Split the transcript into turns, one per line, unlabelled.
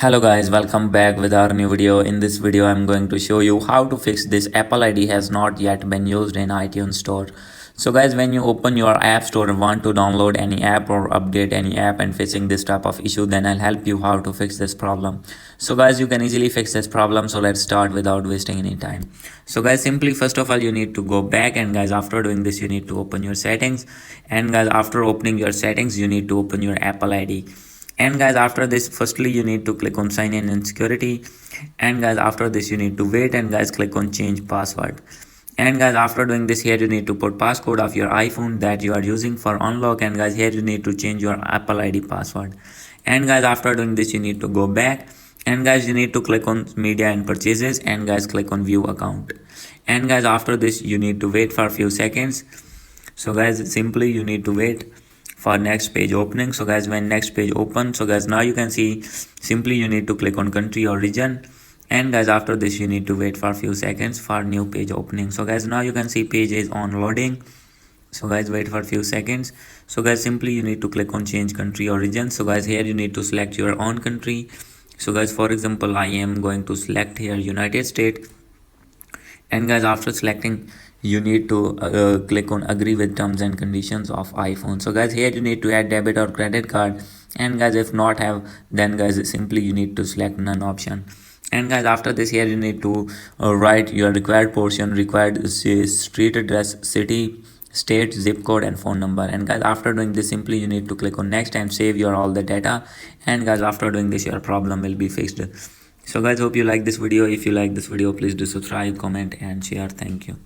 Hello guys, welcome back with our new video. In this video, I'm going to show you how to fix this Apple ID has not yet been used in iTunes Store. So guys, when you open your App Store and want to download any app or update any app and facing this type of issue, then I'll help you how to fix this problem. So guys, you can easily fix this problem. So let's start without wasting any time. So guys, simply first of all, you need to go back, and guys, after doing this, you need to open your settings. And guys, after opening your settings, you need to open your Apple ID. And guys, after this, firstly you need to click on sign in and security. And guys, after this you need to wait, and guys, click on change password. And guys, after doing this, here you need to put passcode of your iPhone that you are using for unlock. And guys, here you need to change your Apple ID password. And guys, after doing this, you need to go back, and guys, you need to click on media and purchases, and guys, click on view account. And guys, after this, you need to wait for a few seconds. So guys, simply you need to wait for next page opening. So guys, when next page open, so guys, now you can see simply you need to click on country or region. And guys, after this, you need to wait for a few seconds for new page opening. So guys, now you can see page is on loading. So guys, wait for a few seconds. So guys, simply you need to click on change country or region. So guys, here you need to select your own country. So guys, for example, I am going to select here United States. And guys, after selecting, you need to click on agree with terms and conditions of iPhone. So guys, here you need to add debit or credit card. And guys, if not have, then guys, simply you need to select none option. And guys, after this, here you need to write your required portion, required street address, city, state, zip code, and phone number. And guys, after doing this, simply you need to click on next and save your all the data. And guys, after doing this, your problem will be fixed. So guys, hope you like this video. If you like this video, please do subscribe, comment, and share. Thank you.